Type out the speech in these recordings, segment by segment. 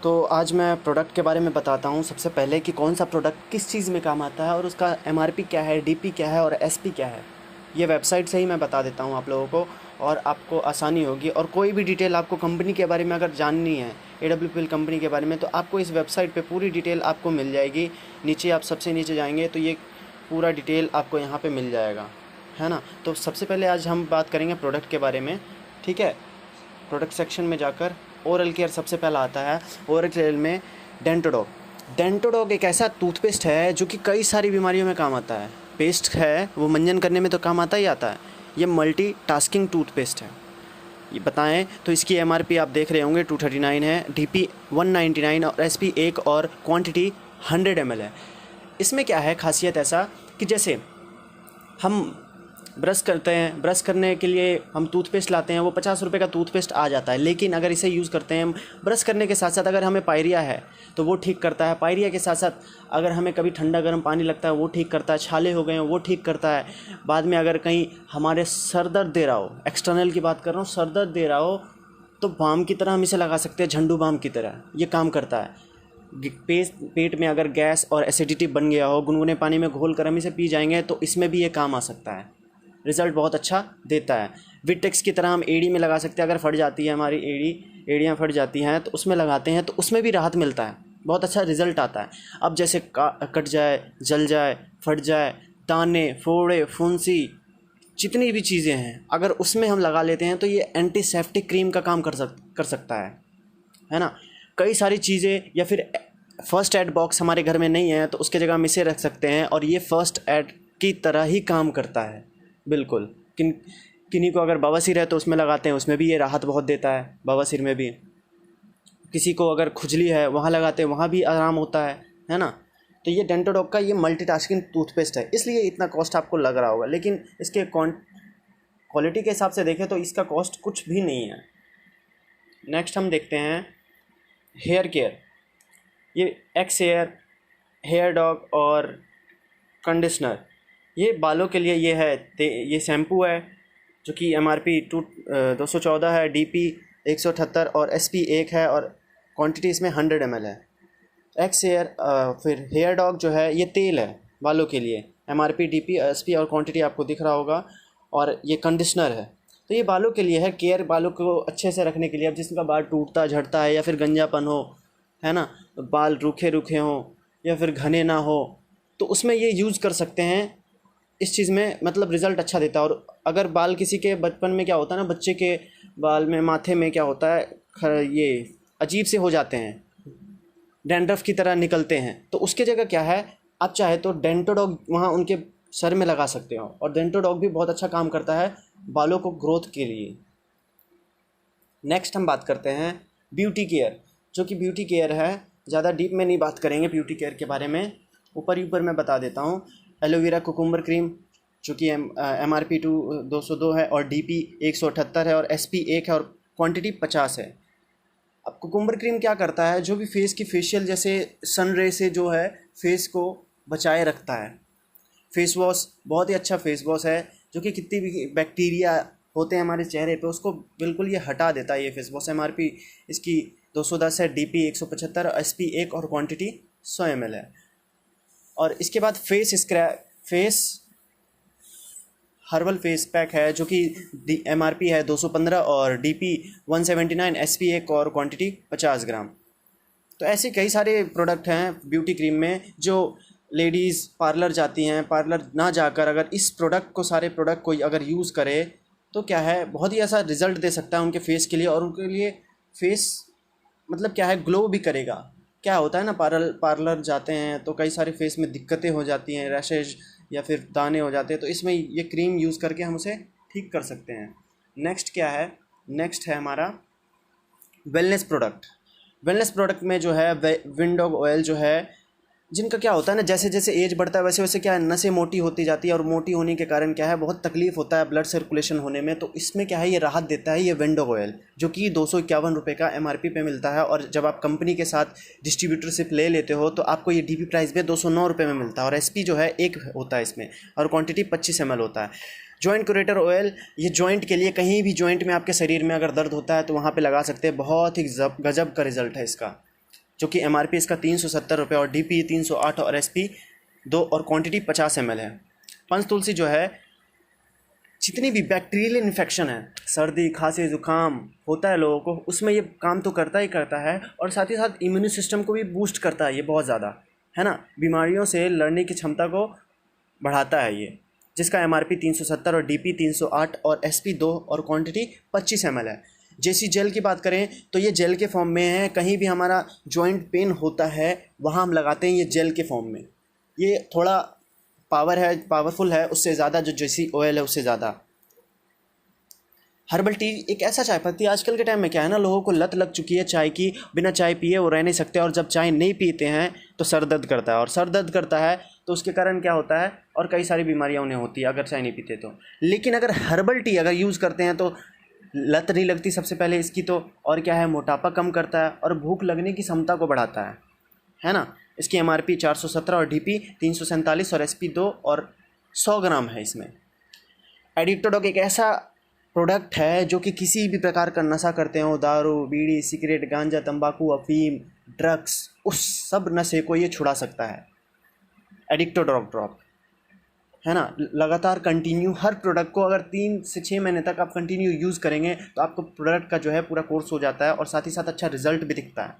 तो आज मैं प्रोडक्ट के बारे में बताता हूँ सबसे पहले कि कौन सा प्रोडक्ट किस चीज़ में काम आता है और उसका एमआरपी क्या है, डीपी क्या है और एसपी क्या है। ये वेबसाइट से ही मैं बता देता हूँ आप लोगों को और आपको आसानी होगी। और कोई भी डिटेल आपको कंपनी के बारे में अगर जाननी है, AWPL कंपनी के बारे में, तो आपको इस वेबसाइट पे पूरी डिटेल आपको मिल जाएगी। नीचे आप सबसे नीचे जाएंगे तो ये पूरा डिटेल आपको यहाँ पे मिल जाएगा, है ना। तो सबसे पहले आज हम बात करेंगे प्रोडक्ट के बारे में, ठीक है। प्रोडक्ट सेक्शन में जाकर ओरल केयर सबसे पहला आता है। ओरल केयर में डेंटोडॉग। डेंटोडॉग एक ऐसा टूथपेस्ट है जो कि कई सारी बीमारियों में काम आता है। पेस्ट है वो मंजन करने में तो काम आता ही आता है। ये मल्टी टास्किंग टूथपेस्ट है। ये बताएं तो इसकी एमआरपी आप देख रहे होंगे 239 है, डीपी 199 और एसपी 1 और क्वांटिटी 100 ml है। इसमें क्या है खासियत ऐसा कि जैसे हम ब्रश करते हैं, ब्रश करने के लिए हम टूथपेस्ट लाते हैं, वो 50 रुपये का टूथपेस्ट आ जाता है। लेकिन अगर इसे यूज़ करते हैं ब्रश करने के साथ साथ, अगर हमें पायरिया है तो वो ठीक करता है। पायरिया के साथ साथ अगर हमें कभी ठंडा गर्म पानी लगता है वो ठीक करता है। छाले हो गए हैं वो ठीक करता है। बाद में अगर कहीं हमारे सर दर्द दे रहा हो, एक्सटर्नल की बात कर रहा हूँ, सर दर्द दे रहा हो तो बाम की तरह हम इसे लगा सकते हैं, झंडू बाम की तरह ये काम करता है। पेट में अगर गैस और एसिडिटी बन गया हो, गुनगुने पानी में घोल कर हम इसे पी जाएंगे तो इसमें भी ये काम आ सकता है। रिज़ल्ट बहुत अच्छा देता है। विटेक्स की तरह हम एड़ी में लगा सकते हैं। अगर फट जाती है हमारी एड़ियाँ फट जाती हैं तो उसमें लगाते हैं तो उसमें भी राहत मिलता है, बहुत अच्छा रिज़ल्ट आता है। अब जैसे कट जाए, जल जाए, फट जाए, दाने, फोड़े, फुंसी, जितनी भी चीज़ें हैं अगर उसमें हम लगा लेते हैं तो ये एंटीसेप्टिक क्रीम का काम कर सकता है ना। कई सारी चीज़ें या फिर फर्स्ट एड बॉक्स हमारे घर में नहीं है तो उसके जगह हम इसे रख सकते हैं और ये फर्स्ट एड की तरह ही काम करता है बिल्कुल। किन्हीं को अगर बवासीर है तो उसमें लगाते हैं, उसमें भी ये राहत बहुत देता है। बवासीर में भी किसी को अगर खुजली है वहाँ लगाते हैं, वहाँ भी आराम होता है ना। तो ये डेंटोडॉग का ये मल्टीटास्किंग टूथपेस्ट है, इसलिए इतना कॉस्ट आपको लग रहा होगा। लेकिन इसके क्वालिटी के हिसाब से देखें तो इसका कॉस्ट कुछ भी नहीं है। नेक्स्ट हम देखते हैं हेयर केयर। ये एक्स हेयर डॉग और कंडीशनर, ये बालों के लिए ये है। ये शैम्पू है जो कि एमआरपी 214 है, डीपी 178 और एसपी 1 है और क्वांटिटी इसमें 100 ml है। फिर हेयर डॉग जो है ये तेल है बालों के लिए, एमआरपी, डीपी, एसपी और क्वांटिटी आपको दिख रहा होगा। और ये कंडीशनर है तो ये बालों के लिए है, केयर बालों को अच्छे से रखने के लिए। अब जिसका बाल टूटता झड़ता है या फिर गंजापन हो, है ना, बाल रूखे रूखे हों या फिर घने ना हो तो उसमें ये यूज़ कर सकते हैं। इस चीज़ में मतलब रिज़ल्ट अच्छा देता है। और अगर बाल किसी के बचपन में क्या होता है ना, बच्चे के बाल में माथे में क्या होता है, ये अजीब से हो जाते हैं, डैंड्रफ की तरह निकलते हैं, तो उसके जगह क्या है, आप चाहे तो डेंटोडॉग वहाँ उनके सर में लगा सकते हो। और डेंटोडॉग भी बहुत अच्छा काम करता है बालों को ग्रोथ के लिए। नेक्स्ट हम बात करते हैं ब्यूटी केयर, जो कि ब्यूटी केयर है। ज़्यादा डीप में नहीं बात करेंगे ब्यूटी केयर के बारे में, ऊपर ही ऊपर मैं बता देता हूँ। एलोवेरा कुकुम्बर क्रीम जो कि एमआरपी 202 है और डीपी 178 है और एसपी 1 है और क्वांटिटी 50 है। अब कुकुम्बर क्रीम क्या करता है, जो भी फेस की फेशियल जैसे सन रे से जो है फेस को बचाए रखता है। फेस वॉश बहुत ही अच्छा फेस वॉश है जो कि कितनी भी बैक्टीरिया होते हैं हमारे चेहरे पे उसको बिल्कुल ये हटा देता है। ये फेस वॉश एमआरपी इसकी 210 है, डीपी 175 और एसपी 1 और क्वांटिटी 100 ml है। और इसके बाद फेस हर्बल फेस पैक है जो कि एमआरपी है 215 और डीपी 179, एसपी 1 और क्वांटिटी 50 ग्राम। तो ऐसे कई सारे प्रोडक्ट हैं ब्यूटी क्रीम में जो लेडीज़ पार्लर जाती हैं, पार्लर ना जाकर अगर इस प्रोडक्ट को, सारे प्रोडक्ट को अगर यूज़ करे तो क्या है, बहुत ही ऐसा रिज़ल्ट दे सकता है उनके फेस के लिए। और उनके लिए फेस मतलब क्या है, ग्लो भी करेगा। क्या होता है ना, पार्लर जाते हैं तो कई सारे फेस में दिक्कतें हो जाती हैं, रैशेज या फिर दाने हो जाते हैं, तो इसमें ये क्रीम यूज़ करके हम उसे ठीक कर सकते हैं। नेक्स्ट क्या है, नेक्स्ट है हमारा वेलनेस प्रोडक्ट। वेलनेस प्रोडक्ट में जो है विंडोग ऑयल जो है, जिनका क्या होता है ना, जैसे जैसे एज बढ़ता है वैसे वैसे क्या है, नसें मोटी होती जाती है और मोटी होने के कारण क्या है, बहुत तकलीफ होता है ब्लड सर्कुलेशन होने में। तो इसमें क्या है, ये राहत देता है ये विंडोग ऑयल, जो कि 251 रुपये का एमआरपी पे मिलता है। और जब आप कंपनी के साथ डिस्ट्रीब्यूटरशिप ले लेते हो तो आपको ये डीपी प्राइस पे 209 रुपये में मिलता है। और एसपी जो है 1 होता है इसमें और क्वान्टिटी 25 ml होता है। जॉइंट क्यूरेटर ऑयल, ये जॉइंट के लिए, कहीं भी जॉइंट में आपके शरीर में अगर दर्द होता है तो वहाँ पे लगा सकते हैं। बहुत ही गजब का रिजल्ट है इसका। जो कि MRP इसका 370 रुपये और DP 308 और SP 2 और क्वांटिटी 50 ml है। पंचतुलसी जो है जितनी भी बैक्टीरियल इन्फेक्शन है, सर्दी खांसी जुकाम होता है लोगों को, उसमें ये काम तो करता ही करता है और साथ ही साथ इम्यून सिस्टम को भी बूस्ट करता है ये बहुत ज़्यादा, है ना। बीमारियों से लड़ने की क्षमता को बढ़ाता है ये, जिसका MRP 370 और DP 308 और SP 2 और क्वांटिटी 25 ml है। जैसी जेल की बात करें तो ये जेल के फॉर्म में है। कहीं भी हमारा जॉइंट पेन होता है वहाँ हम लगाते हैं ये जेल के फॉर्म में। ये थोड़ा पावरफुल है उससे ज़्यादा, जो जैसी ऑयल है उससे ज़्यादा। हर्बल टी एक ऐसा चाय पत्ती, आजकल के टाइम में क्या है ना, लोगों को लत लग चुकी है चाय की, बिना चाय पिए वो रह नहीं सकते, और जब चाय नहीं पीते हैं तो सर दर्द करता है, और सर दर्द करता है तो उसके कारण क्या होता है, और कई सारी बीमारियां उन्हें होती है अगर चाय नहीं पीते तो। लेकिन अगर हर्बल टी अगर यूज़ करते हैं तो लत नहीं लगती सबसे पहले इसकी तो, और क्या है, मोटापा कम करता है और भूख लगने की क्षमता को बढ़ाता है ना। इसकी MRP 417 और DP 347 और SP 2 और 100 ग्राम है इसमें। एडिक्टोडॉग एक ऐसा प्रोडक्ट है जो कि किसी भी प्रकार का नशा करते हो, दारू बीड़ी सिगरेट गांजा तंबाकू अफीम ड्रग्स, उस सब नशे को ये छुड़ा सकता है। एडिक्टोडॉग ड्रॉप, है ना। लगातार कंटिन्यू हर प्रोडक्ट को अगर 3 से 6 महीने तक आप कंटिन्यू यूज़ करेंगे तो आपको प्रोडक्ट का जो है पूरा कोर्स हो जाता है और साथ ही साथ अच्छा रिजल्ट भी दिखता है।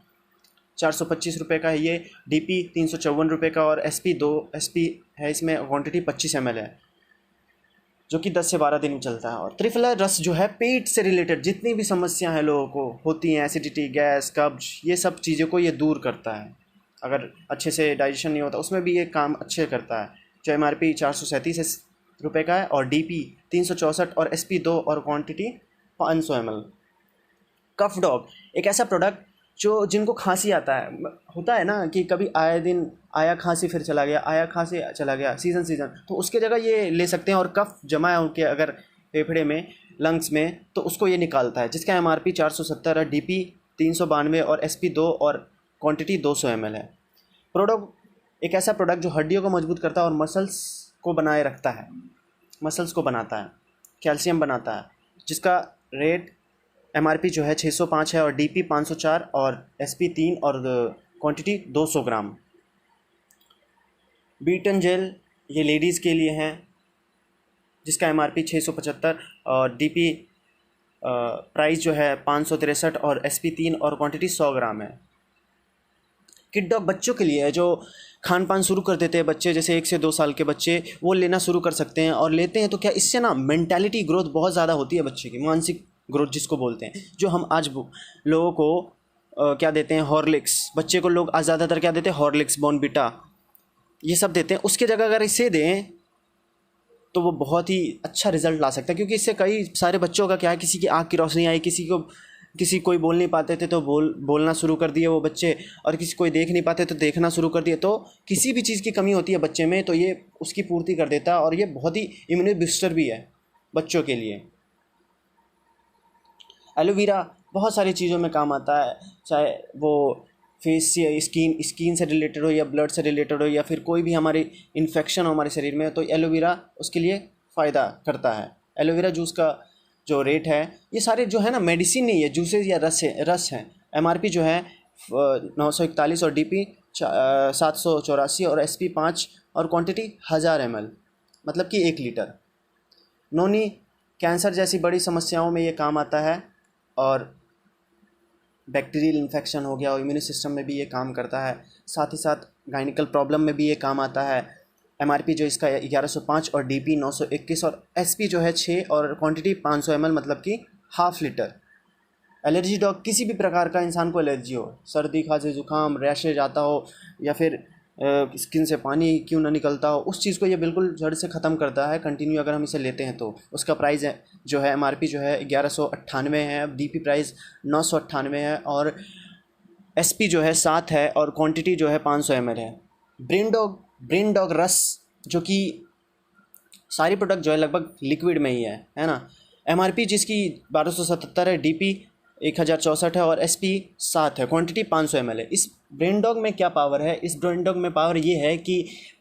425 रुपये का है ये, DP 354 रुपये का और SP है इसमें, क्वांटिटी 25 ml है, जो कि 10 से 12 दिन चलता है। और त्रिफला रस जो है पेट से रिलेटेड जितनी भी समस्याएं हैं लोगों को होती हैं, एसिडिटी गैस कब्ज, ये सब चीज़ों को ये दूर करता है। अगर अच्छे से डाइजेशन नहीं होता उसमें भी ये काम अच्छे करता है। जो MRP 437 रुपये का है और DP 364 और SP 2 और क्वांटिटी 500 ml। कफ डॉग एक ऐसा प्रोडक्ट जो जिनको खांसी होता है ना कि कभी आए दिन आया खांसी फिर चला गया, आया खांसी चला गया, सीज़न, तो उसके जगह ये ले सकते हैं। और कफ जमा है उनके अगर फेफड़े में लंग्स में तो उसको ये निकालता है, जिसका MRP 470 है, DP 392 और SP 2 और क्वांटिटी 200 ml है। प्रोडक्ट एक ऐसा प्रोडक्ट जो हड्डियों को मजबूत करता है और मसल्स को बनाए रखता है, मसल्स को बनाता है, कैल्शियम बनाता है, जिसका रेट MRP जो है 605 है और DP 504 और SP 3 और क्वांटिटी 200 ग्राम। बीटन जेल ये लेडीज़ के लिए हैं, जिसका MRP 675 और DP प्राइस जो है 563 और SP 3 और क्वांटिटी 100 ग्राम है। किड डॉग बच्चों के लिए है, जो खान पान शुरू कर देते हैं बच्चे, जैसे 1 से 2 साल के बच्चे, वो लेना शुरू कर सकते हैं। और लेते हैं तो क्या इससे ना मेंटालिटी ग्रोथ बहुत ज़्यादा होती है बच्चे की, मानसिक ग्रोथ जिसको बोलते हैं। जो हम आज लोगों को क्या देते हैं, हॉर्लिक्स, बच्चे को लोग आज ज़्यादातर क्या देते हैं, हॉर्लिक्स बॉर्नविटा ये सब देते हैं। उसके जगह अगर इसे दें तो वो बहुत ही अच्छा रिजल्ट ला सकता है, क्योंकि इससे कई सारे बच्चों का क्या है, किसी की आँख की रोशनी आई, कोई बोल नहीं पाते थे तो बोलना शुरू कर दिए वो बच्चे, और कोई देख नहीं पाते तो देखना शुरू कर दिए। तो किसी भी चीज़ की कमी होती है बच्चे में तो ये उसकी पूर्ति कर देता है, और ये बहुत ही इम्यूनिटी बूस्टर भी है बच्चों के लिए। एलोवेरा बहुत सारी चीज़ों में काम आता है, चाहे वो फेस या स्किन से रिलेटेड हो या ब्लड से रिलेटेड हो या फिर कोई भी हमारी इन्फेक्शन हो हमारे शरीर में, तो एलोवेरा उसके लिए फ़ायदा करता है। एलोवेरा जूस का जो रेट है, ये सारे जो है ना मेडिसिन नहीं है, जूसेस या रस हैं। MRP जो है 941 और DP 784 और SP 5 और क्वांटिटी 1000 ml, मतलब कि 1 लीटर। नोनी कैंसर जैसी बड़ी समस्याओं में ये काम आता है, और बैक्टीरियल इन्फेक्शन हो गया और इम्यून सिस्टम में भी ये काम करता है। साथ ही साथ गायनिकल प्रॉब्लम में भी ये काम आता है। MRP जो इसका 1105 और DP 921 और SP जो है 6 और क्वांटिटी 500 ml, मतलब कि ½ लीटर। एलर्जी डॉग किसी भी प्रकार का इंसान को एलर्जी हो, सर्दी खांसी जुकाम रैशेज आता हो या फिर स्किन से पानी क्यों ना निकलता हो, उस चीज़ को ये बिल्कुल जड़ से ख़त्म करता है कंटिन्यू अगर हम इसे लेते हैं तो। उसका प्राइस है जो है MRP जो है 1198 है, DP प्राइस 998 है और SP जो है 7 है और क्वांटिटी जो है 500 ml है। ब्रेन डॉग रस, जो कि सारी प्रोडक्ट जो है लगभग लिक्विड में ही है ना। MRP जिसकी 1277 है, DP 1064 है और SP 7 है, क्वांटिटी 500 ml है। इस ब्रेन डॉग में क्या पावर है, इस ब्रेन डॉग में पावर ये है कि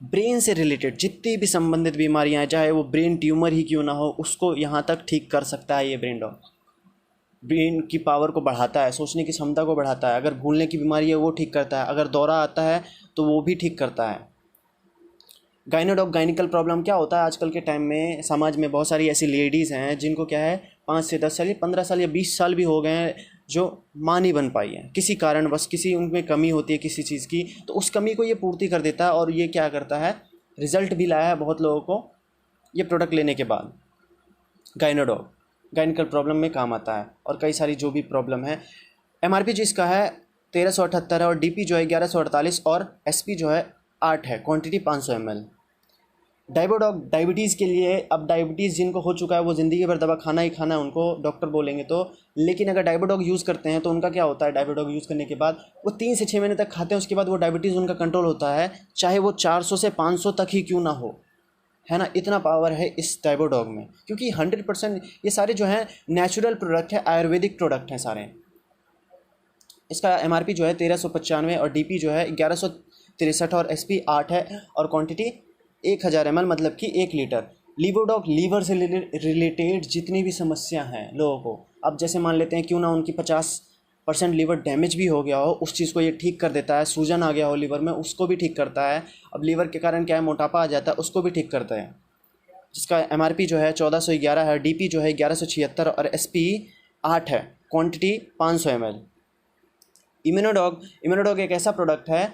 ब्रेन से रिलेटेड जितनी भी संबंधित बीमारियां हैं, चाहे वो ब्रेन ट्यूमर ही क्यों ना हो, उसको यहाँ तक ठीक कर सकता है ये ब्रेन डॉग। ब्रेन की पावर को बढ़ाता है, सोचने की क्षमता को बढ़ाता है। अगर भूलने की बीमारी है वो ठीक करता है। अगर दौरा आता है तो वो भी ठीक करता है। गाइनोडॉग गाइनिकल प्रॉब्लम क्या होता है आजकल के टाइम में समाज में बहुत सारी ऐसी लेडीज़ हैं जिनको क्या है 5 से 10 साल या 15 साल या 20 साल भी हो गए हैं जो माँ नहीं बन पाई है किसी कारण, बस किसी उनमें कमी होती है किसी चीज़ की, तो उस कमी को ये पूर्ति कर देता है। और ये क्या करता है, रिजल्ट भी लाया है बहुत लोगों को ये प्रोडक्ट लेने के बाद। गाइनोडॉग गाइनिकल प्रॉब्लम में काम आता है और कई सारी जो भी प्रॉब्लम है। MRP जिसका है 1378 है और DP जो है 1148 और SP जो है 8 है, क्वांटिटी 500 ml। डाइबोडॉग डायबिटीज़ के लिए, अब डायबिटीज़ जिनको हो चुका है वो ज़िंदगी भर दवा खाना ही खाना है उनको डॉक्टर बोलेंगे तो, लेकिन अगर डाइबोडॉग यूज़ करते हैं तो उनका क्या होता है, डाइबोडॉग यूज़ करने के बाद वो 3 से 6 महीने तक खाते हैं, उसके बाद वो डायबिटीज़ उनका कंट्रोल होता है, चाहे वो 400 से 500 तक ही क्यों ना हो, है ना। इतना पावर है इस डाइबोडॉग में, क्योंकि 100% ये सारे जो हैं नेचुरल प्रोडक्ट है, आयुर्वेदिक प्रोडक्ट हैं सारे। इसका MRP जो है 1395 और DP जो है 1163 और SP 8 है और क्वांटिटी 1000 ml, मतलब कि 1 लीटर। लीवोडॉग लीवर से रिलेटेड जितनी भी समस्या हैं लोगों को, अब जैसे मान लेते हैं क्यों ना उनकी 50% लीवर डैमेज भी हो गया हो, उस चीज़ को ये ठीक कर देता है। सूजन आ गया हो लीवर में, उसको भी ठीक करता है। अब लीवर के कारण क्या है, मोटापा आ जाता है, उसको भी ठीक करता है। जिसका MRP जो है 1411 है, DP जो है 1176 और SP 8 है, क्वान्टिटी 500 ml। इम्यूनोडॉग एक ऐसा प्रोडक्ट है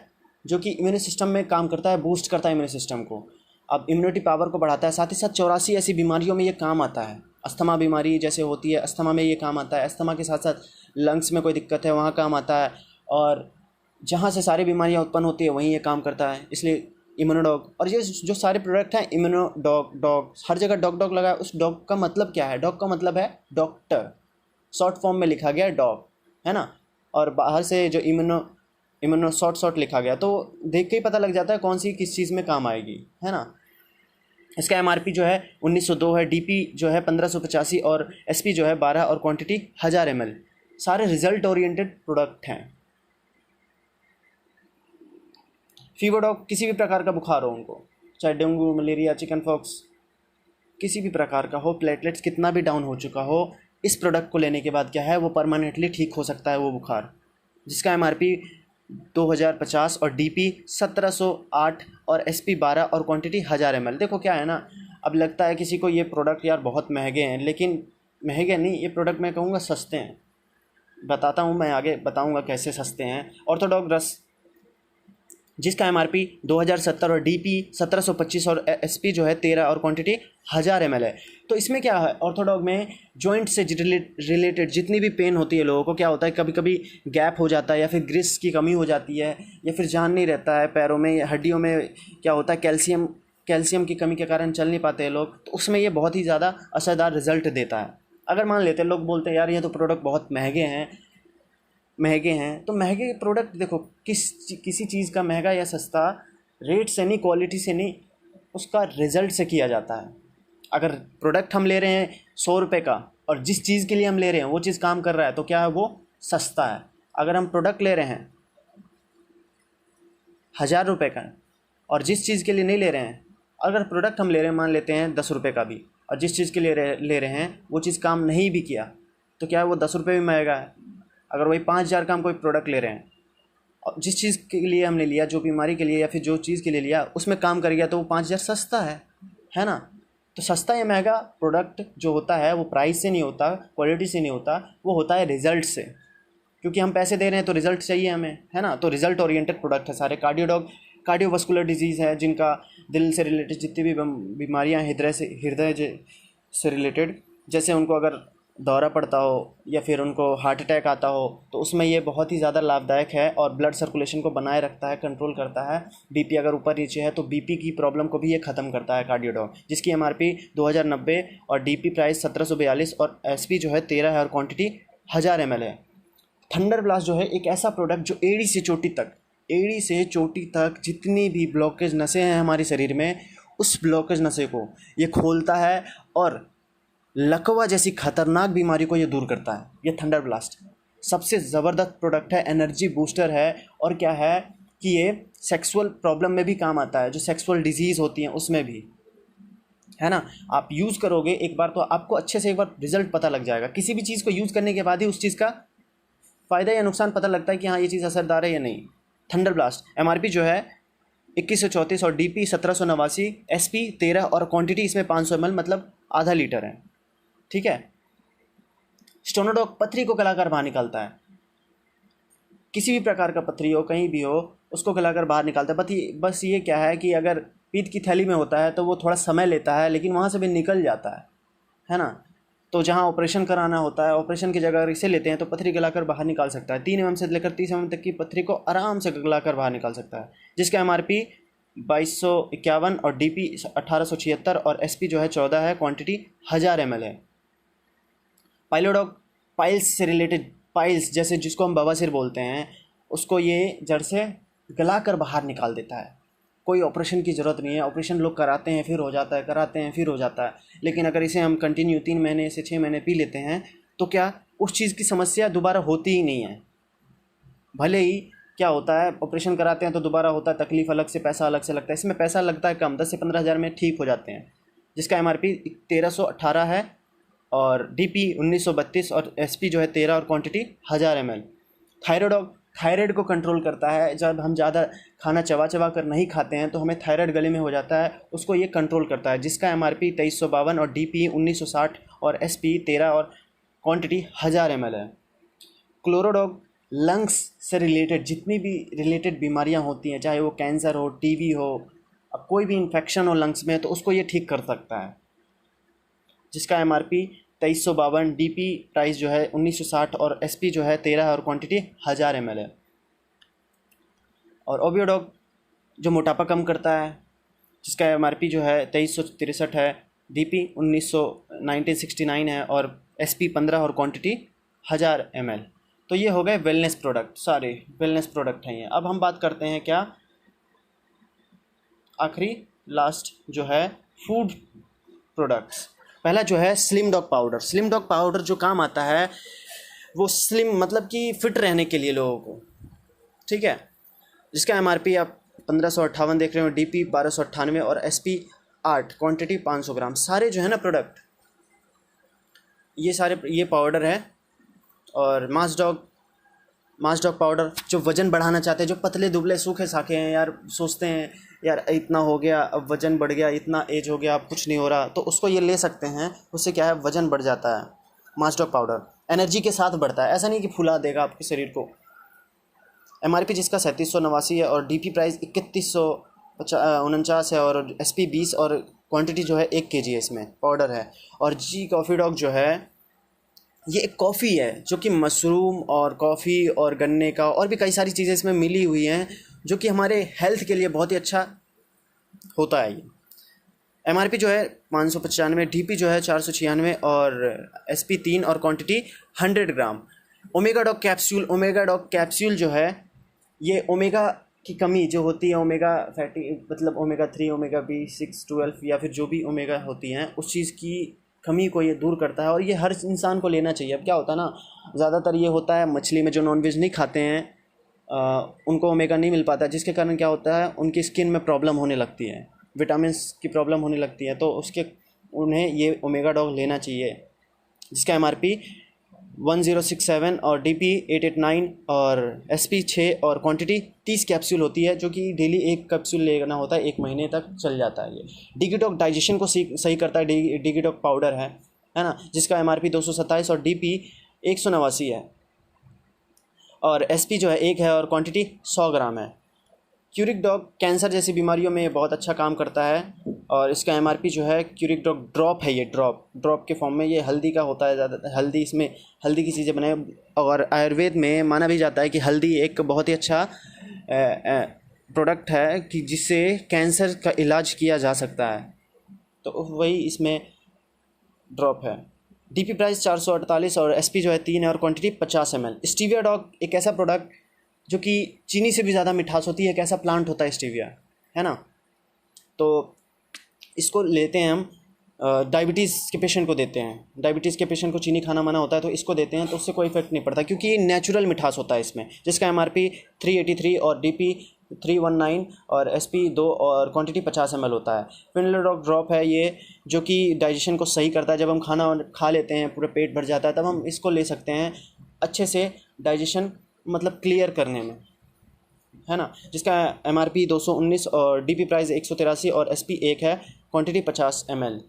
जो कि इम्यून सिस्टम में काम करता है, बूस्ट करता है इम्यून सिस्टम को। अब इम्यूनिटी पावर को बढ़ाता है, साथ ही साथ 84 ऐसी बीमारियों में ये काम आता है। अस्थमा बीमारी जैसे होती है, अस्थमा में ये काम आता है। अस्थमा के साथ साथ लंग्स में कोई दिक्कत है वहाँ काम आता है, और जहाँ से सारी बीमारियाँ उत्पन्न होती है वहीं ये काम करता है, इसलिए इम्यूनोडॉग। और ये जो सारे प्रोडक्ट हैं इम्यूनोडॉग, हर जगह डॉग लगा है। उस डॉग का मतलब क्या है, डॉग का मतलब है डॉक्टर, शॉर्ट फॉर्म में लिखा गया है डॉग, है ना। और बाहर से जो इम्यूनो शॉर्ट लिखा गया, तो देख के ही पता लग जाता है कौन सी किस चीज़ में काम आएगी, है ना। इसका MRP जो है 1902 है, DP जो है 1585 और SP जो है 12 और क्वांटिटी 1000 ml। सारे रिजल्ट ओरिएंटेड प्रोडक्ट हैं। फीवरडॉग, किसी भी प्रकार का बुखार हो उनको, चाहे डेंगू, मलेरिया, चिकन पॉक्स, किसी भी प्रकार का हो, प्लेटलेट्स कितना भी डाउन हो चुका हो, इस प्रोडक्ट को लेने के बाद क्या है, वो परमानेंटली ठीक हो सकता है वो बुखार। जिसका MRP 2050 और DP 1708 और SP 12 और क्वांटिटी 1000 ml। देखो क्या है ना, अब लगता है किसी को ये प्रोडक्ट यार बहुत महंगे हैं, लेकिन महंगे नहीं, ये प्रोडक्ट मैं कहूँगा सस्ते हैं। बताता हूँ, मैं आगे बताऊँगा कैसे सस्ते हैं। ऑर्थोडॉग रस, जिसका MRP 2070 और DP 1725 और SP जो है 13 और क्वांटिटी 1000 ml है। तो इसमें क्या है, ऑर्थोडॉग में जॉइंट से रिलेटेड जितनी भी पेन होती है लोगों को, क्या होता है कभी कभी गैप हो जाता है, या फिर ग्रिस की कमी हो जाती है, या फिर जान नहीं रहता है पैरों में या हड्डियों में, क्या होता है कैल्शियम की कमी के कारण चल नहीं पाते हैं लोग, तो उसमें ये बहुत ही ज़्यादा असरदार रिजल्ट देता है। अगर मान लेते हैं लोग बोलते हैं यार ये तो प्रोडक्ट बहुत महंगे हैं, तो महंगे प्रोडक्ट देखो, किसी चीज़ का महंगा या सस्ता रेट से नहीं, क्वालिटी से नहीं, उसका रिज़ल्ट से किया जाता है। अगर प्रोडक्ट हम ले रहे हैं 100 रुपये का और जिस चीज़ के लिए हम ले रहे हैं वो चीज़ काम कर रहा है, तो क्या है, वो सस्ता है। अगर हम प्रोडक्ट ले रहे हैं 1000 रुपये का और जिस चीज़ के लिए नहीं ले रहे हैं, अगर प्रोडक्ट हम ले रहे हैं मान लेते हैं 10 रुपये का भी, और जिस चीज़ के लिए ले रहे हैं वो चीज़ काम नहीं भी किया, तो क्या है, वो 10 रुपये भी महंगा है। अगर वही 5000 का हम कोई प्रोडक्ट ले रहे हैं और जिस चीज़ के लिए हमने लिया, जो बीमारी के लिए या फिर जो चीज़ के लिए लिया उसमें काम कर गया, तो वो 5000 सस्ता है ना। तो सस्ता या महंगा प्रोडक्ट जो होता है वो प्राइस से नहीं होता, क्वालिटी से नहीं होता, वो होता है रिज़ल्ट से, क्योंकि हम पैसे दे रहे हैं तो रिज़ल्ट चाहिए हमें, है ना। तो रिज़ल्ट ओरिएंटेड प्रोडक्ट है सारे। कार्डियोवास्कुलर डिजीज़ है, जिनका दिल से रिलेटेड जितनी भी बीमारियाँ, हृदय से रिलेटेड, जैसे उनको अगर दौरा पड़ता हो या फिर उनको हार्ट अटैक आता हो, तो उसमें ये बहुत ही ज़्यादा लाभदायक है और ब्लड सर्कुलेशन को बनाए रखता है, कंट्रोल करता है। BP अगर ऊपर नीचे है तो BP की प्रॉब्लम को भी ये ख़त्म करता है कार्डियोडॉग, जिसकी MRP 2090 और DP प्राइस 1742 और SP जो है 13 है और क्वांटिटी 1000 ml है। थंडर ब्लास्ट जो है एक ऐसा प्रोडक्ट जो एड़ी से चोटी तक जितनी भी ब्लॉकेज नसें हैं हमारे शरीर में, उस ब्लॉकेज नसें को ये खोलता है और लकवा जैसी खतरनाक बीमारी को ये दूर करता है। ये थंडर ब्लास्ट सबसे ज़बरदस्त प्रोडक्ट है, एनर्जी बूस्टर है, और क्या है कि ये सेक्सुअल प्रॉब्लम में भी काम आता है, जो सेक्सुअल डिजीज़ होती हैं उसमें भी, है ना। आप यूज़ करोगे एक बार तो आपको अच्छे से एक बार रिजल्ट पता लग जाएगा। किसी भी चीज़ को यूज़ करने के बाद ही उस चीज़ का फ़ायदा या नुकसान पता लगता है कि हाँ ये चीज़ असरदार है या नहीं। थंडर ब्लास्ट MRP जो है 2134 और DP 1789, SP 13 और क्वांटिटी इसमें 500 ml मतलब आधा लीटर है, ठीक है। स्टोनोडॉग पथरी को गलाकर बाहर निकालता है। किसी भी प्रकार का पथरी हो कहीं भी हो उसको गलाकर बाहर निकालता है। बस ये क्या है कि अगर पीत्त की थैली में होता है तो वो थोड़ा समय लेता है, लेकिन वहाँ से भी निकल जाता है ना। तो जहाँ ऑपरेशन कराना होता है, ऑपरेशन की जगह अगर इसे लेते हैं तो पथरी गलाकर बाहर निकाल सकता है। 3 mm से लेकर 30 mm तक की पथरी को आराम से गलाकर बाहर निकाल सकता है, जिसका MRP 2251 और DP 1876 और SP जो है 14 है, क्वांटिटी 1000 ml है। पाइलोडॉग पाइल्स से रिलेटेड, पाइल्स जैसे जिसको हम बवासीर बोलते हैं, उसको ये जड़ से गलाकर बाहर निकाल देता है। कोई ऑपरेशन की ज़रूरत नहीं है। ऑपरेशन लोग कराते हैं फिर हो जाता है, कराते हैं फिर हो जाता है, लेकिन अगर इसे हम कंटिन्यू 3 महीने से 6 महीने पी लेते हैं तो क्या उस चीज़ की समस्या दोबारा होती ही नहीं है। भले ही क्या होता है ऑपरेशन कराते हैं तो दोबारा होता है, तकलीफ़ अलग से, पैसा अलग से लगता है। इसमें पैसा लगता है कम, 10 से 15 हज़ार में ठीक हो जाते हैं, जिसका MRP 1318 है और DP 1932 और SP जो है 13 और क्वांटिटी 1000 ml। थायराइड थायराइड को कंट्रोल करता है। जब हम ज़्यादा खाना चबा चबा कर नहीं खाते हैं तो हमें थायराइड गले में हो जाता है, उसको ये कंट्रोल करता है, जिसका MRP 2352 और DP 1960 और SP 13 और क्वांटिटी 1000 ml है। क्लोरोडॉग लंग्स से रिलेटेड जितनी भी रिलेटेड बीमारियां होती हैं, चाहे वो कैंसर हो, TB हो, अब कोई भी इन्फेक्शन हो लंग्स में, तो उसको ये ठीक कर सकता है, जिसका MRP 2352, DP प्राइस जो है 1960 और SP जो है 13 और क्वांटिटी 1000 ml है। और ओबियोडॉग जो मोटापा कम करता है, जिसका MRP जो है 2363 है, DP 1969 है और SP 15 और क्वांटिटी 1000 ml। तो ये हो गए वेलनेस प्रोडक्ट, सारे वेलनेस प्रोडक्ट हैं ये। अब हम बात करते हैं क्या, आखिरी लास्ट जो है फूड प्रोडक्ट्स। पहला जो है slim dog powder. Slim dog powder जो काम आता है वो स्लिम मतलब कि फिट रहने के लिए लोगों को, ठीक है, जिसका MRP आप 1558 देख रहे हो, DP 1298 और SP 8, क्वांटिटी 500 ग्राम। सारे जो है ना प्रोडक्ट, ये सारे ये पाउडर है। और मास डॉग पाउडर जो वज़न बढ़ाना चाहते हैं, जो पतले दुबले सूखे साखे हैं यार, सोचते हैं यार इतना हो गया, अब वज़न बढ़ गया, इतना एज हो गया, अब कुछ नहीं हो रहा, तो उसको ये ले सकते हैं। उससे क्या है, वज़न बढ़ जाता है। मास डॉग पाउडर एनर्जी के साथ बढ़ता है, ऐसा नहीं कि फुला देगा आपके शरीर को। MRP जिसका 3789 है और DP प्राइस 3149 है और SP 20 और क्वांटिटी जो है 1 kg है, इसमें पाउडर है। और जी कॉफ़ी डॉग जो है ये एक कॉफ़ी है जो कि मशरूम और कॉफ़ी और गन्ने का और भी कई सारी चीज़ें इसमें मिली हुई हैं, जो कि हमारे हेल्थ के लिए बहुत ही अच्छा होता है। ये MRP जो है 595, DP जो है 496 और SP 3 और क्वांटिटी 100 ग्राम। ओमेगा डॉग कैप्सूल जो है, ये ओमेगा की कमी जो होती है, ओमेगा फैटी मतलब ओमेगा 3, ओमेगा B6, 12 या फिर जो भी ओमेगा होती हैं, उस चीज़ की कमी को ये दूर करता है और ये हर इंसान को लेना चाहिए। अब क्या होता है ना, ज़्यादातर ये होता है मछली में जो नॉनवेज नहीं खाते हैं उनको ओमेगा नहीं मिल पाता, जिसके कारण क्या होता है उनकी स्किन में प्रॉब्लम होने लगती है, विटामिन की प्रॉब्लम होने लगती है, तो उन्हें ये ओमेगा डॉग लेना चाहिए, जिसका MRP 1067 और DP 889 और SP 6 और क्वांटिटी 30 कैप्सूल होती है, जो कि डेली 1 कैप्सूल लेना होता है, 1 महीने तक चल जाता है। ये डिगिटॉक डाइजेशन को सही करता है, डिगिटॉक पाउडर है ना, जिसका MRP 227 और DP 189 है और SP जो है 1 है और क्वांटिटी 100 ग्राम है। क्यूरिक डॉग कैंसर जैसी बीमारियों में बहुत अच्छा काम करता है और इसका MRP जो है, क्यूरिक डॉग ड्रॉप है, ये ड्रॉप के फॉर्म में, ये हल्दी का होता है ज़्यादा, हल्दी, इसमें हल्दी की चीज़ें बनाए। और आयुर्वेद में माना भी जाता है कि हल्दी एक बहुत ही अच्छा प्रोडक्ट है कि जिससे कैंसर का इलाज किया जा सकता है, तो वही इसमें ड्रॉप है। DP प्राइस 448 और SP जो है 3 है और क्वांटिटी 50 ml। स्टीविया डॉग एक ऐसा प्रोडक्ट जो कि चीनी से भी ज़्यादा मिठास होती है, एक ऐसा प्लांट होता है स्टीविया, है ना, तो इसको लेते हैं हम, डायबिटीज़ के पेशेंट को देते हैं। डायबिटीज़ के पेशेंट को चीनी खाना मना होता है तो इसको देते हैं, तो उससे कोई इफेक्ट नहीं पड़ता क्योंकि ये नेचुरल मिठास होता है इसमें, जिसका MRP 383 और DP 319 और SP 2 और क्वांटिटी 50 ml होता है। फिनोलेडॉक ड्रॉप है ये, जो कि डाइजेशन को सही करता है। जब हम खाना खा लेते हैं, पूरा पेट भर जाता है, तब हम इसको ले सकते हैं अच्छे से डाइजेशन मतलब क्लियर करने में, है ना। जिसका MRP 219 और DP प्राइस 183 और SP 1 है, क्वांटिटी 50 ml।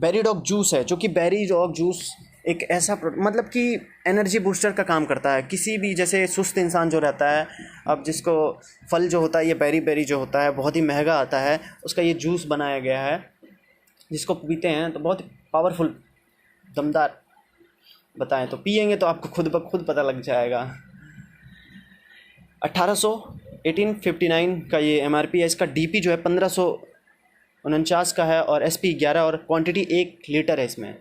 बेरीडॉग जूस है, जो कि बेरीडॉग जूस एक ऐसा मतलब कि एनर्जी बूस्टर का काम करता है। किसी भी जैसे सुस्त इंसान जो रहता है, अब जिसको फल जो होता है ये बेरी जो होता है बहुत ही महंगा आता है, उसका ये जूस बनाया गया है, जिसको पीते हैं तो बहुत पावरफुल दमदार, बताएं तो पिएंगे तो आपको खुद ब खुद पता लग जाएगा। 1859 का ये MRP है। इसका DP जो है 1549 का है और SP 11 और क्वांटिटी 1 लीटर है इसमें।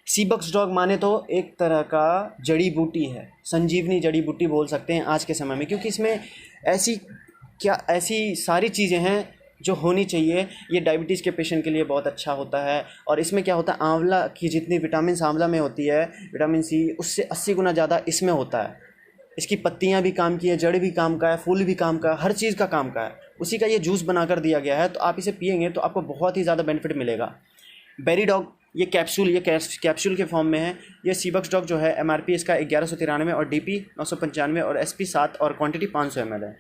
सीबक्स डॉग माने तो एक तरह का जड़ी बूटी है, संजीवनी जड़ी बूटी बोल सकते हैं आज के समय में, क्योंकि इसमें ऐसी सारी चीज़ें हैं जो होनी चाहिए। ये डायबिटीज़ के पेशेंट के लिए बहुत अच्छा होता है। और इसमें क्या होता है, आंवला की जितनी विटामिन आंवला में होती है, विटामिन C, उससे 80 गुना ज़्यादा इसमें होता है। इसकी पत्तियां भी काम की है, जड़ भी काम का है, फूल भी काम का है, हर चीज़ का काम का है। उसी का ये जूस बनाकर दिया गया है, तो आप इसे पिएंगे तो आपको बहुत ही ज़्यादा बेनिफिट मिलेगा। बेरीडॉग ये कैप्सूल के फॉर्म में है। ये सीबक्स डॉग जो है MRP इसका 1193 और DP 995 और SP 7 और क्वांटिटी 500 ml है।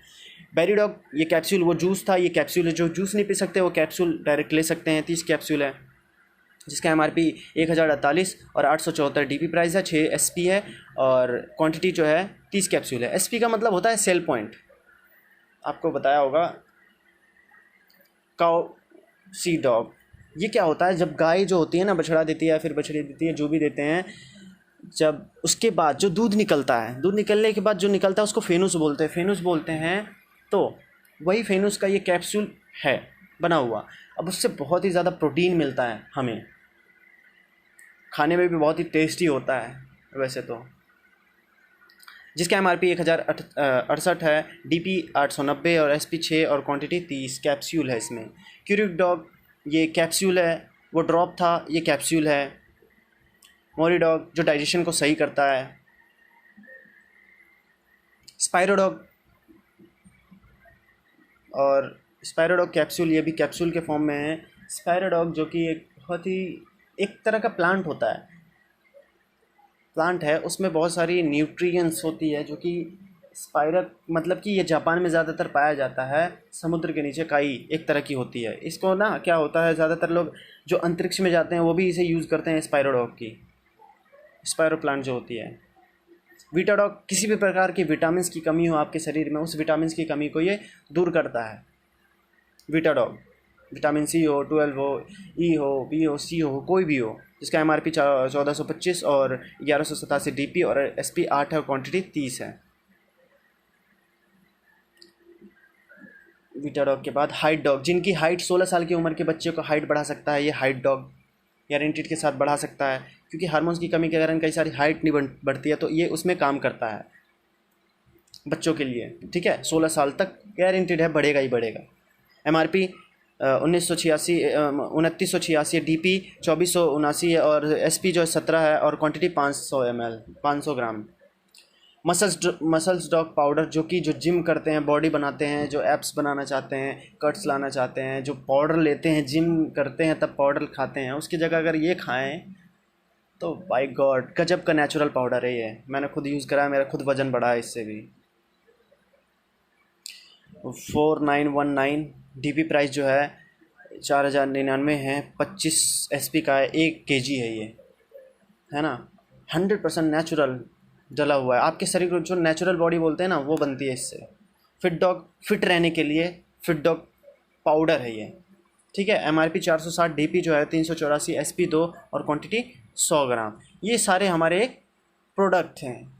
बेरीडॉग ये कैप्सूल, वो जूस था, ये कैप्सूल है। जो जूस नहीं पी सकते वो कैप्सूल डायरेक्ट ले सकते हैं। 30 कैप्सूल है, जिसका MRP 1048 और 874 DP प्राइस है। 6 SP है और क्वांटिटी जो है 30 कैप्सूल है। SP का मतलब होता है सेल पॉइंट, आपको बताया होगा। काउ सी डॉग, ये क्या होता है, जब गाय जो होती है ना बछड़ा देती है या फिर बछड़ी देती है, जो भी देते हैं, जब उसके बाद जो दूध निकलता है, दूध निकलने के बाद जो निकलता है उसको फेनुस बोलते हैं। तो वही फेनुस का ये कैप्सूल है बना हुआ। अब उससे बहुत ही ज़्यादा प्रोटीन मिलता है हमें, खाने में भी बहुत ही टेस्टी होता है वैसे तो। जिसका MRP 1068 है, DP 890 और SP 6 और क्वांटिटी 30 कैप्सूल है इसमें। क्यूरिक डॉग ये कैप्सूल है, वो ड्रॉप था, ये कैप्सूल है। मोरीडॉग जो डाइजेशन को सही करता है। स्पायरोडॉग कैप्सूल, ये भी कैप्सूल के फॉर्म में है। स्पायरोडॉग जो कि एक बहुत ही एक तरह का प्लांट होता है, प्लांट है, उसमें बहुत सारी न्यूट्रिएंट्स होती है, जो कि स्पाइरक मतलब कि ये जापान में ज़्यादातर पाया जाता है। समुद्र के नीचे काई एक तरह की होती है। इसको ना क्या होता है, ज़्यादातर लोग जो अंतरिक्ष में जाते हैं वो भी इसे यूज़ करते हैं, स्पायरोडॉग की, स्पायरो प्लांट जो होती है। वीटाडॉग, किसी भी प्रकार की विटामिन्स की कमी हो आपके शरीर में, उस विटामिन्स की कमी को ये दूर करता है। वीटाडॉग विटामिन C हो, 12 हो, E हो, B हो, C हो, कोई भी हो, जिसका MRP 1425 और 1187 DP और SP 8 है और क्वांटिटी 30 है। वीटाडॉग के बाद हाइट डॉग, जिनकी हाइट 16 साल की उम्र के बच्चे को हाइट बढ़ा सकता है, ये हाइट डॉग गारंटीड के साथ बढ़ा सकता है, क्योंकि हार्मोन्स की कमी के कारण कई सारी हाइट नहीं बढ़ती है, तो ये उसमें काम करता है बच्चों के लिए। ठीक है, 16 साल तक गारंटीड है, बढ़ेगा ही बढ़ेगा। MRP 2986 DP 2479 है और SP जो है 17 है और क्वांटिटी 500 ml 500 ग्राम। मसल्स डॉग पाउडर, जो कि जो जिम करते हैं, बॉडी बनाते हैं, जो एब्स बनाना चाहते हैं, कट्स लाना चाहते हैं, जो पाउडर लेते हैं, जिम करते हैं तब पाउडर खाते हैं, उसकी जगह अगर ये खाएं तो बाय गॉड गजब का नेचुरल पाउडर है ये। मैंने खुद यूज़ करा है, मेरा खुद वज़न बढ़ा है इससे भी। 4919 DP प्राइस जो है 4099 है, 25 SP का है, 1 kg है ये, है ना। 100% नेचुरल डला हुआ है। आपके शरीर को जो नेचुरल बॉडी बोलते हैं ना, वो बनती है इससे। फिट डॉग, फिट रहने के लिए फिट डॉग पाउडर है ये। ठीक है, MRP 460, DP जो है 384, SP 2 और क्वांटिटी 100 ग्राम। ये सारे हमारे प्रोडक्ट हैं।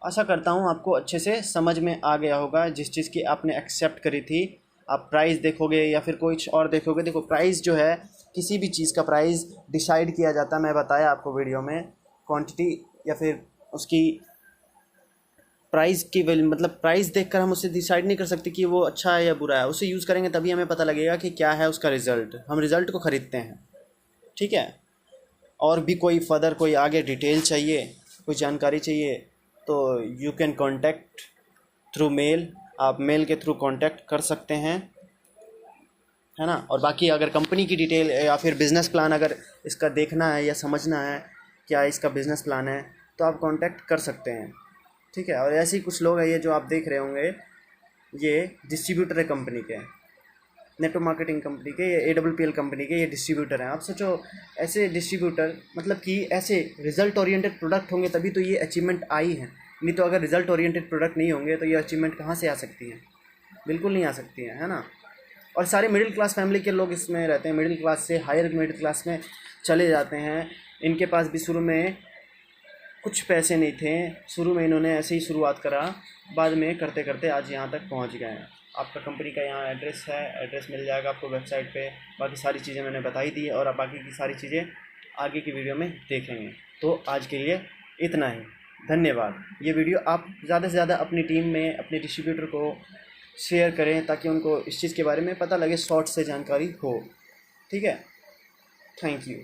आशा करता हूँ आपको अच्छे से समझ में आ गया होगा, जिस चीज़ की आपने एक्सेप्ट करी थी। आप प्राइस देखोगे या फिर कुछ और देखोगे, देखो प्राइस जो है, किसी भी चीज़ का प्राइस डिसाइड किया जाता है, मैं बताया आपको वीडियो में, क्वांटिटी या फिर उसकी प्राइस की मतलब प्राइस देखकर हम उसे डिसाइड नहीं कर सकते कि वो अच्छा है या बुरा है। उसे यूज़ करेंगे तभी हमें पता लगेगा कि क्या है उसका रिज़ल्ट। हम रिज़ल्ट को ख़रीदते हैं। ठीक है, और भी कोई फर्दर कोई आगे डिटेल चाहिए, कोई जानकारी चाहिए, तो you can contact through mail आप मेल के थ्रू कांटेक्ट कर सकते हैं, है ना। और बाकी अगर कंपनी की डिटेल या फिर बिज़नेस प्लान अगर इसका देखना है या समझना है क्या इसका बिज़नेस प्लान है, तो आप कांटेक्ट कर सकते हैं, ठीक है। और ऐसे ही कुछ लोग हैं, ये जो आप देख रहे होंगे, ये डिस्ट्रीब्यूटर है कंपनी के, नेटवर्क मार्केटिंग कंपनी के, ये AWPL कंपनी के ये डिस्ट्रीब्यूटर हैं। आप सोचो ऐसे डिस्ट्रीब्यूटर, मतलब कि ऐसे रिजल्ट ओरिएंटेड प्रोडक्ट होंगे तभी तो ये अचीवमेंट आई है, नहीं तो अगर रिजल्ट ओरिएंटेड प्रोडक्ट नहीं होंगे तो ये अचीवमेंट कहाँ से आ सकती हैं, बिल्कुल नहीं आ सकती हैं, है ना। और सारे मिडिल क्लास फैमिली के लोग इसमें रहते हैं, मिडिल क्लास से हायर मिडिल क्लास में चले जाते हैं। इनके पास भी शुरू में कुछ पैसे नहीं थे, शुरू में इन्होंने ऐसे ही शुरुआत करा, बाद में करते करते आज यहाँ तक पहुँच गए हैं। आपका कंपनी का यहाँ एड्रेस है, एड्रेस मिल जाएगा आपको वेबसाइट पे। बाकी सारी चीज़ें मैंने बताई दी और आप बाकी की सारी चीज़ें आगे की वीडियो में देखेंगे। तो आज के लिए इतना ही, धन्यवाद। ये वीडियो आप ज़्यादा से ज़्यादा अपनी टीम में अपने डिस्ट्रीब्यूटर को शेयर करें ताकि उनको इस चीज़ के बारे में पता लगे, शॉर्ट से जानकारी हो, ठीक है। Thank you.